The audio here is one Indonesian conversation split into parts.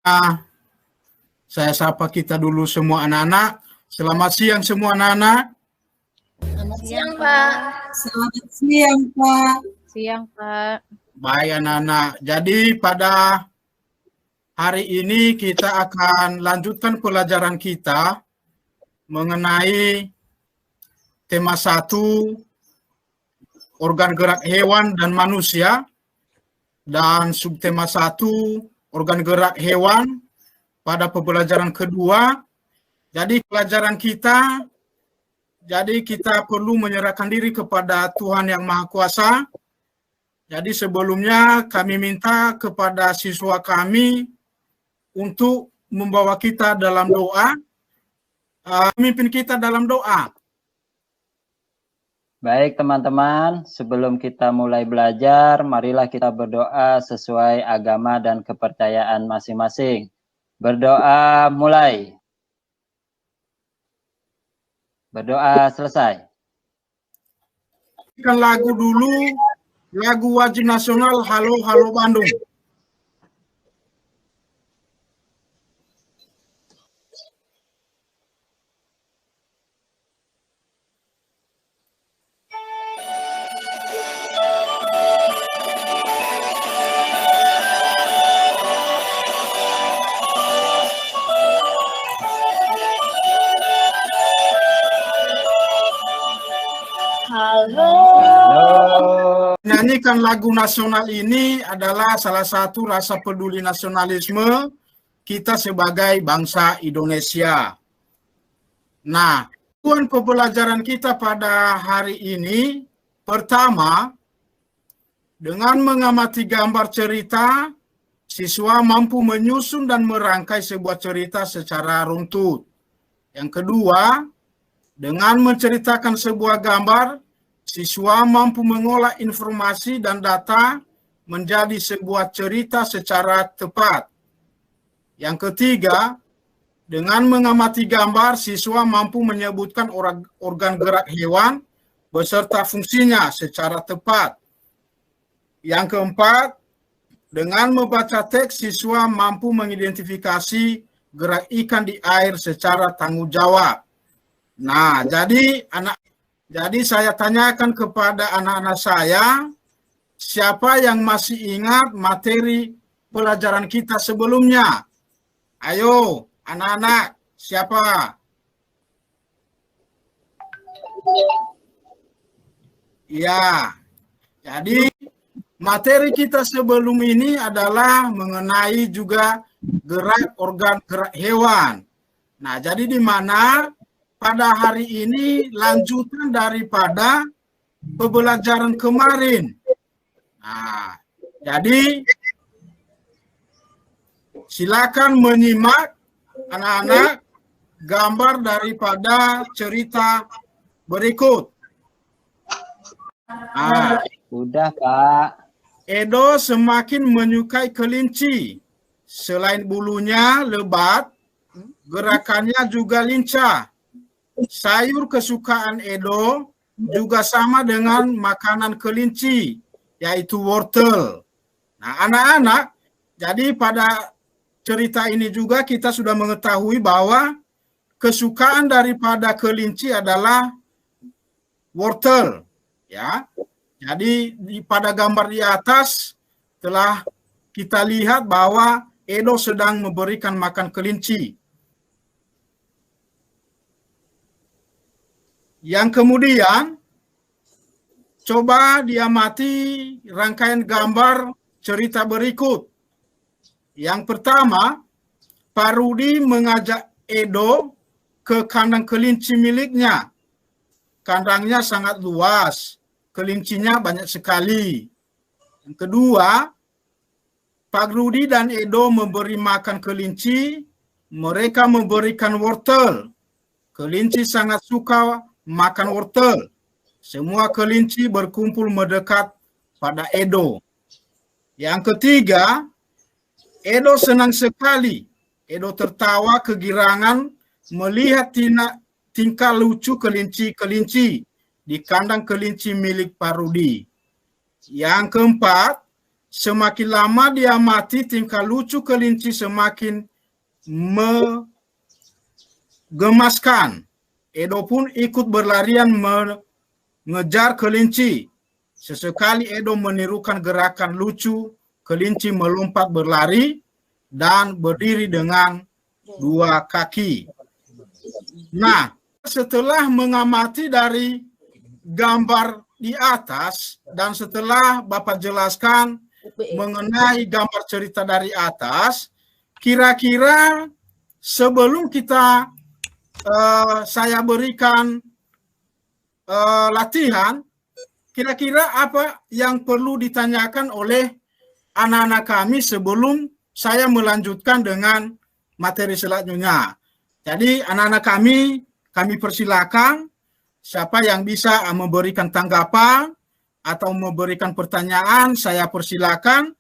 Nah, saya sapa kita dulu semua anak-anak. Selamat siang semua anak-anak. Selamat siang, Pak. Selamat siang, Pak. Siang, Pak. Baik anak-anak. Jadi pada hari ini kita akan lanjutkan pelajaran kita mengenai tema 1, organ gerak hewan dan manusia, dan subtema 1, organ gerak hewan pada pembelajaran kedua. Jadi pelajaran kita, kita perlu menyerahkan diri kepada Tuhan Yang Maha Kuasa. Jadi sebelumnya kami minta kepada siswa kami untuk membawa kita dalam doa, memimpin kita dalam doa. Baik teman-teman, sebelum kita mulai belajar, marilah kita berdoa sesuai agama dan kepercayaan masing-masing. Berdoa mulai. Berdoa selesai. Kan lagu dulu, lagu wajib nasional Halo Halo Bandung. Halo. Nyanyikan lagu nasional ini adalah salah satu rasa peduli nasionalisme kita sebagai bangsa Indonesia. Nah, tujuan pembelajaran kita pada hari ini, pertama, dengan mengamati gambar cerita, siswa mampu menyusun dan merangkai sebuah cerita secara runtut. Yang kedua, dengan menceritakan sebuah gambar, siswa mampu mengolah informasi dan data menjadi sebuah cerita secara tepat. Yang ketiga, dengan mengamati gambar, siswa mampu menyebutkan organ gerak hewan beserta fungsinya secara tepat. Yang keempat, dengan membaca teks, siswa mampu mengidentifikasi gerak ikan di air secara tanggung jawab. Nah, jadi saya tanyakan kepada anak-anak saya, siapa yang masih ingat materi pelajaran kita sebelumnya? Ayo, anak-anak, siapa? Ya, jadi materi kita sebelum ini adalah mengenai juga gerak organ gerak hewan. Nah, jadi di mana pada hari ini lanjutan daripada pembelajaran kemarin. Nah, jadi silakan menyimak anak-anak gambar daripada cerita berikut. Nah, Udah, Pak. Edo semakin menyukai kelinci. Selain bulunya lebat, gerakannya juga lincah. Sayur kesukaan Edo juga sama dengan makanan kelinci, yaitu wortel. Nah, anak-anak, jadi pada cerita ini juga kita sudah mengetahui bahwa kesukaan daripada kelinci adalah wortel. Ya, jadi pada gambar di atas telah kita lihat bahwa Edo sedang memberikan makan kelinci. Yang kemudian, coba diamati rangkaian gambar cerita berikut. Yang pertama, Pak Rudi mengajak Edo ke kandang kelinci miliknya. Kandangnya sangat luas, kelincinya banyak sekali. Yang kedua, Pak Rudi dan Edo memberi makan kelinci, mereka memberikan wortel. Kelinci sangat suka makan wortel. Semua kelinci berkumpul mendekat pada Edo. Yang ketiga, Edo senang sekali. Edo tertawa kegirangan melihat tingkah lucu kelinci-kelinci di kandang kelinci milik Pak Rudi. Yang keempat, semakin lama dia mati, tingkah lucu kelinci semakin menggemaskan. Edo pun ikut berlarian mengejar kelinci. Sesekali Edo menirukan gerakan lucu kelinci melompat berlari dan berdiri dengan dua kaki. Nah, setelah mengamati dari gambar di atas dan setelah Bapak jelaskan mengenai gambar cerita dari atas, kira-kira sebelum kita saya berikan latihan, kira-kira apa yang perlu ditanyakan oleh anak-anak kami sebelum saya melanjutkan dengan materi selanjutnya. Jadi anak-anak kami persilakan siapa yang bisa memberikan tanggapan atau memberikan pertanyaan, saya persilakan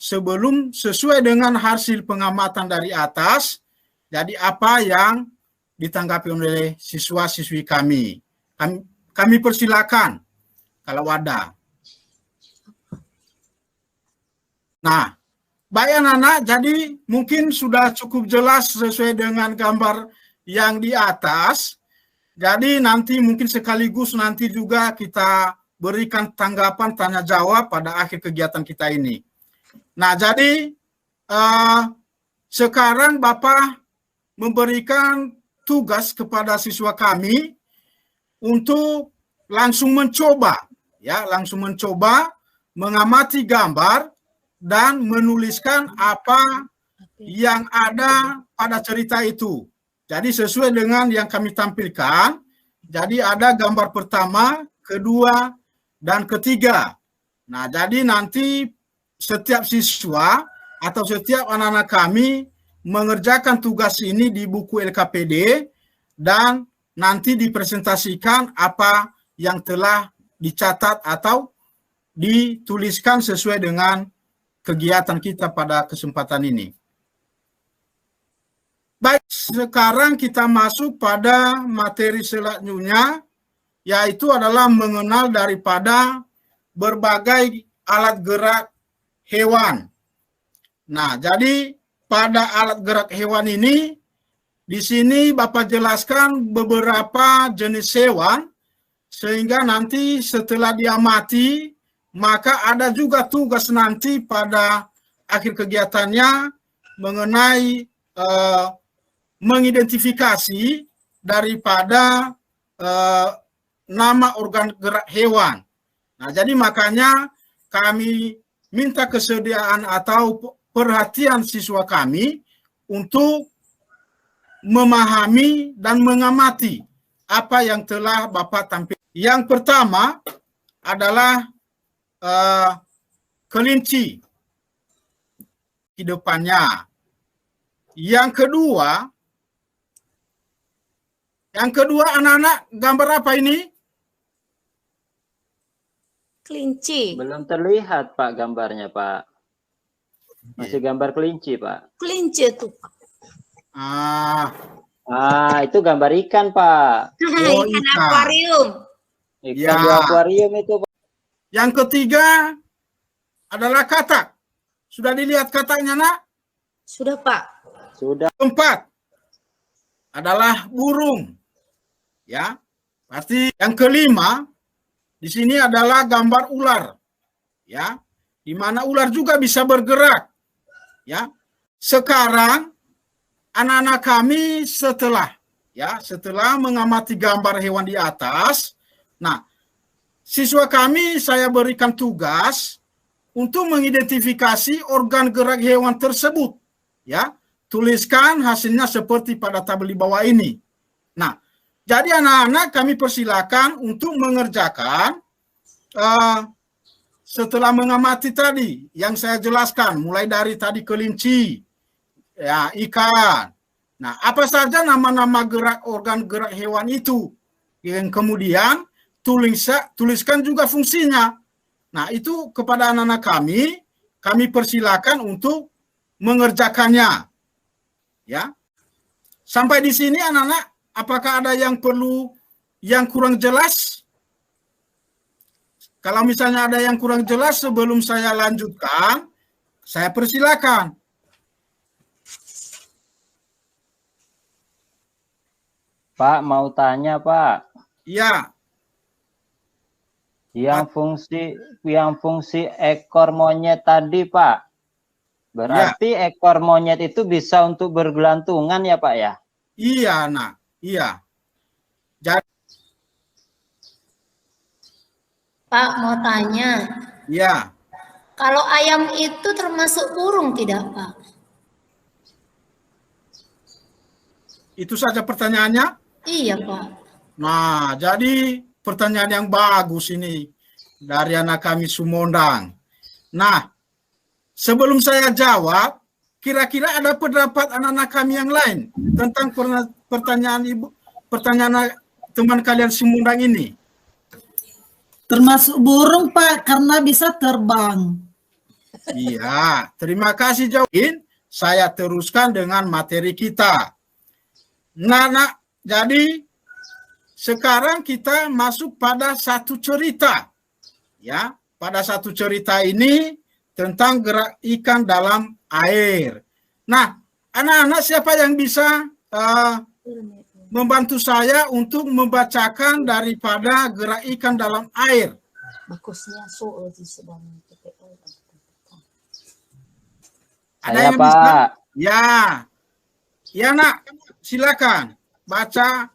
sebelum sesuai dengan hasil pengamatan dari atas. Jadi apa yang ditanggapi oleh siswa-siswi kami. Kami persilakan kalau ada. Nah, baik anak-anak, jadi mungkin sudah cukup jelas sesuai dengan gambar yang di atas. Jadi nanti mungkin sekaligus nanti juga kita berikan tanggapan tanya jawab pada akhir kegiatan kita ini. Nah, jadi sekarang Bapak memberikan tugas kepada siswa kami untuk langsung mencoba mengamati gambar dan menuliskan apa yang ada pada cerita itu. Jadi sesuai dengan yang kami tampilkan, jadi ada gambar pertama, kedua, dan ketiga. Nah, jadi nanti setiap siswa atau setiap anak-anak kami mengerjakan tugas ini di buku LKPD dan nanti dipresentasikan apa yang telah dicatat atau dituliskan sesuai dengan kegiatan kita pada kesempatan ini. Baik, sekarang kita masuk pada materi selanjutnya, yaitu adalah mengenal daripada berbagai alat gerak hewan. Nah, jadi pada alat gerak hewan ini, di sini Bapak jelaskan beberapa jenis hewan, sehingga nanti setelah diamati, maka ada juga tugas nanti pada akhir kegiatannya mengenai mengidentifikasi daripada nama organ gerak hewan. Nah, jadi makanya kami minta kesediaan atau perhatian siswa kami untuk memahami dan mengamati apa yang telah Bapak tampilkan. Yang pertama adalah kelinci di depannya. Yang kedua anak-anak, gambar apa ini? Kelinci. Belum terlihat Pak gambarnya Pak. Masih gambar kelinci Pak. Kelinci itu. Itu gambar ikan Pak. Oh, Ikan ikan. akuarium. Ikan Ya. di akuarium itu Pak. Yang ketiga adalah katak. Sudah dilihat kataknya, Nak? Sudah, Pak. Sudah. Keempat adalah burung. Ya. Pasti yang kelima di sini adalah gambar ular. Ya. Di mana ular juga bisa bergerak. Ya. Sekarang anak-anak kami setelah mengamati gambar hewan di atas, nah, siswa kami saya berikan tugas untuk mengidentifikasi organ gerak hewan tersebut. Ya, tuliskan hasilnya seperti pada tabel di bawah ini. Nah, jadi anak-anak kami persilakan untuk mengerjakan setelah mengamati tadi yang saya jelaskan, mulai dari tadi kelinci, ya, ikan. Nah, apa saja nama-nama organ gerak hewan itu? Yang kemudian tuliskan juga fungsinya. Nah, itu kepada anak-anak kami persilakan untuk mengerjakannya. Ya. Sampai di sini anak-anak, apakah ada yang kurang jelas? Kalau misalnya ada yang kurang jelas sebelum saya lanjutkan, saya persilakan. Pak, mau tanya, Pak. Iya. Yang fungsi ekor monyet tadi, Pak. Berarti ekor monyet itu bisa untuk bergelantungan ya, Pak ya? Iya, nak. Iya. Jadi, Pak, mau tanya. iya. Kalau ayam itu termasuk burung tidak, Pak? Itu saja pertanyaannya? Iya, Pak. Nah, jadi pertanyaan yang bagus ini dari anak kami Sumondang. Nah, sebelum saya jawab, kira-kira ada pendapat anak-anak kami yang lain tentang pertanyaan teman kalian Sumondang ini? Termasuk burung, Pak, karena bisa terbang. Iya, terima kasih jawabin. Saya teruskan dengan materi kita. Nah, jadi sekarang kita masuk pada satu cerita. Ya, pada satu cerita ini tentang gerak ikan dalam air. Nah, anak-anak siapa yang bisa membantu saya untuk membacakan daripada gerak ikan dalam air? Bagusnya soal di sedang Saya, Pak. Ya. Ya, nak. Silakan baca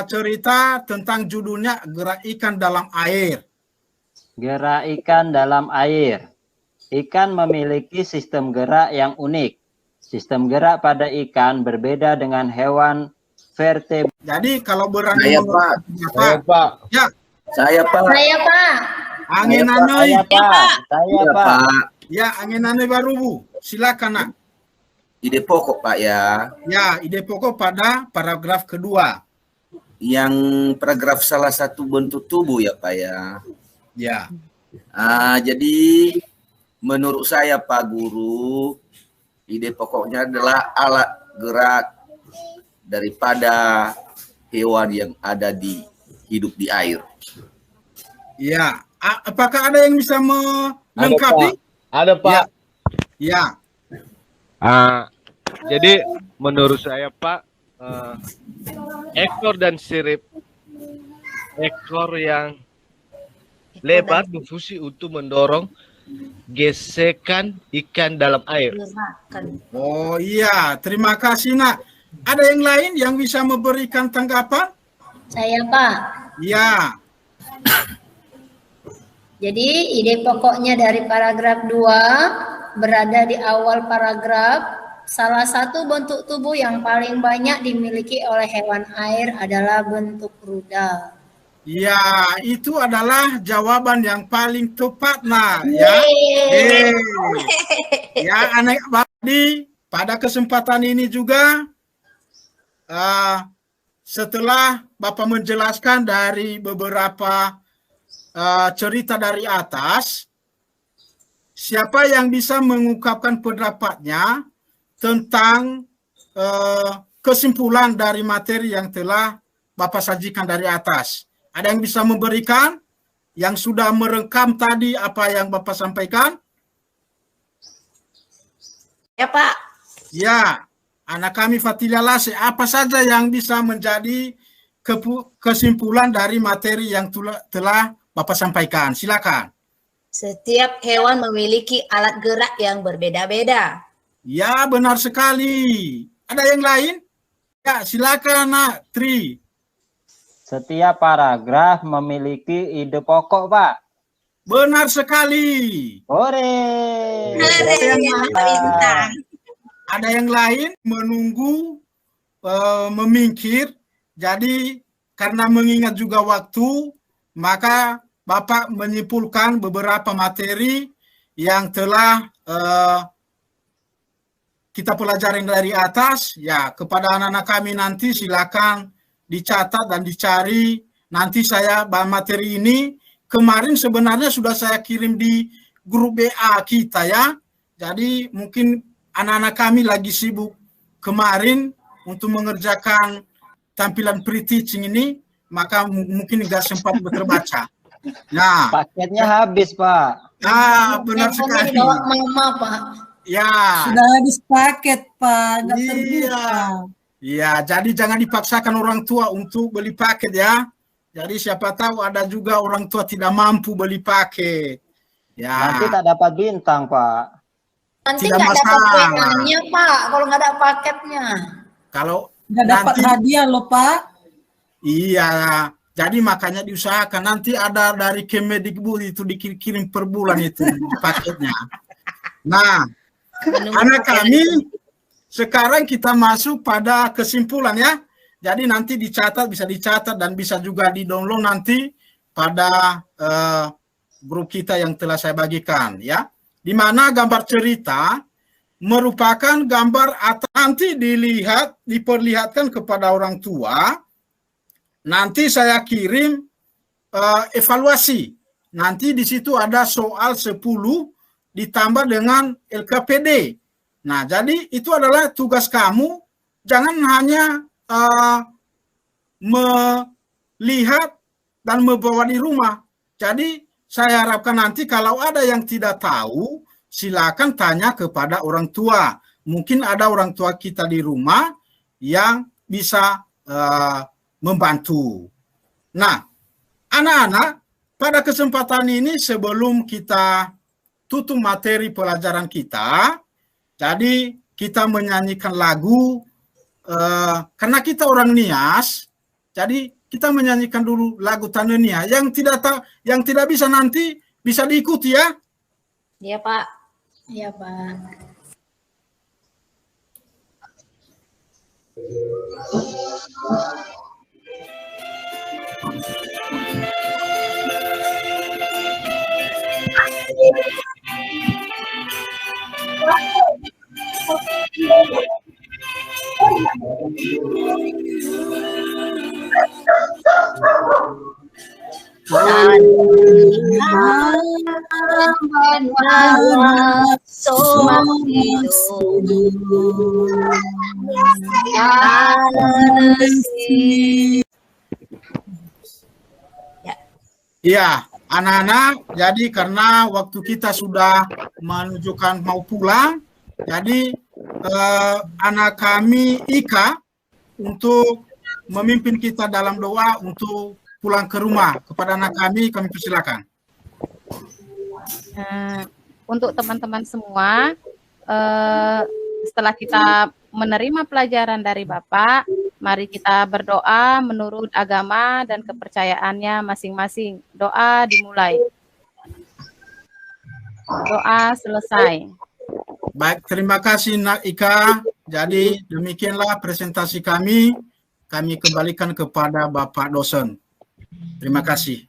cerita tentang judulnya gerak ikan dalam air. Gerak ikan dalam air. Ikan memiliki sistem gerak yang unik. Sistem gerak pada ikan berbeda dengan hewan vertebrata. Jadi kalau berani Saya, Pak. Saya, Pak. Ya. Saya, Pak. Saya, Pak. Angin anoi. Saya, Pak. Saya, Iya, Pak. Pak. Ya, angin anoi baru, Bu. Silakan, nak. Ide pokok, Pak, ya. Ya, ide pokok pada paragraf kedua. Yang paragraf salah satu bentuk tubuh ya, Pak, ya. Ya. Jadi menurut saya, Pak Guru, ide pokoknya adalah alat gerak daripada hewan yang ada di hidup di air. Ya. Apakah ada yang bisa melengkapi? Ada, Pak. Ya. Jadi menurut saya, Pak, ekor dan sirip ekor yang lebar berfungsi untuk mendorong gesekan ikan dalam air. Oh iya, terima kasih, nak. Ada yang lain yang bisa memberikan tanggapan? Saya, Pak. Ya. Jadi ide pokoknya dari paragraf 2 berada di awal paragraf. Salah satu bentuk tubuh yang paling banyak dimiliki oleh hewan air adalah bentuk rudal. Ya, itu adalah jawaban yang paling tepat, nah, ya. Ya, anak Badi, pada kesempatan ini juga setelah Bapak menjelaskan dari beberapa cerita dari atas, siapa yang bisa mengungkapkan pendapatnya tentang kesimpulan dari materi yang telah Bapak sajikan dari atas? Ada yang bisa memberikan yang sudah merekam tadi apa yang Bapak sampaikan? Ya, Pak. Ya, anak kami Fatilia Lase, apa saja yang bisa menjadi kesimpulan dari materi yang telah Bapak sampaikan? Silakan. Setiap hewan memiliki alat gerak yang berbeda-beda. Ya, benar sekali. Ada yang lain? Ya, silakan, Nak Tri. Setiap paragraf memiliki ide pokok, Pak. Benar sekali. Hore. Ada yang lain menunggu memikir. Jadi karena mengingat juga waktu, maka Bapak menyimpulkan beberapa materi yang telah kita pelajari dari atas. Ya, kepada anak-anak kami nanti silakan dicatat dan dicari. Nanti saya materi ini kemarin sebenarnya sudah saya kirim di grup BA kita, ya. Jadi mungkin anak-anak kami lagi sibuk kemarin untuk mengerjakan tampilan pre-teaching ini, maka mungkin nggak sempat terbaca. Nah, Paketnya habis, Pak. benar Handphone sekali. dibawa mama, Pak. Ya, Sudah habis paket, Pak. Nggak Iya. terbuka. ya. Jadi jangan dipaksakan orang tua untuk beli paket ya. Jadi siapa tahu ada juga orang tua tidak mampu beli paket. Ya, Nanti tak dapat bintang, Pak. Nanti Tidak nggak dapat masalah. WA-nya, Pak, kalau nggak ada paketnya. kalau Nggak dapat nanti hadiah loh, Pak. iya, jadi makanya diusahakan nanti ada dari Kemedikbud itu dikirim per bulan itu paketnya. Nah, anak kami sekarang kita masuk pada kesimpulan ya. Jadi nanti dicatat, bisa dicatat dan bisa juga di-download nanti pada grup kita yang telah saya bagikan ya. Di mana gambar cerita merupakan gambar atau nanti diperlihatkan kepada orang tua. Nanti saya kirim evaluasi. Nanti di situ ada soal 10 ditambah dengan LKPD. Nah, jadi itu adalah tugas kamu. Jangan hanya melihat dan membawa di rumah. Jadi saya harapkan nanti kalau ada yang tidak tahu, silakan tanya kepada orang tua. Mungkin ada orang tua kita di rumah yang bisa membantu. Nah, anak-anak, pada kesempatan ini sebelum kita tutup materi pelajaran kita, jadi kita menyanyikan lagu, karena kita orang Nias, jadi kita menyanyikan dulu lagu Tanah Nia. Yang tidak bisa nanti bisa diikuti ya. Iya, Pak. Iya, Pak. Iya, anak-anak, jadi karena waktu kita sudah menunjukkan mau pulang, jadi anak kami Ika untuk memimpin kita dalam doa untuk pulang ke rumah. Kepada anak kami persilakan. Untuk teman-teman semua, setelah kita menerima pelajaran dari Bapak, mari kita berdoa menurut agama dan kepercayaannya masing-masing. Doa dimulai. Doa selesai. Baik, terima kasih Nak Ika. Jadi demikianlah presentasi kami. Kami kembalikan kepada Bapak dosen. Terima kasih.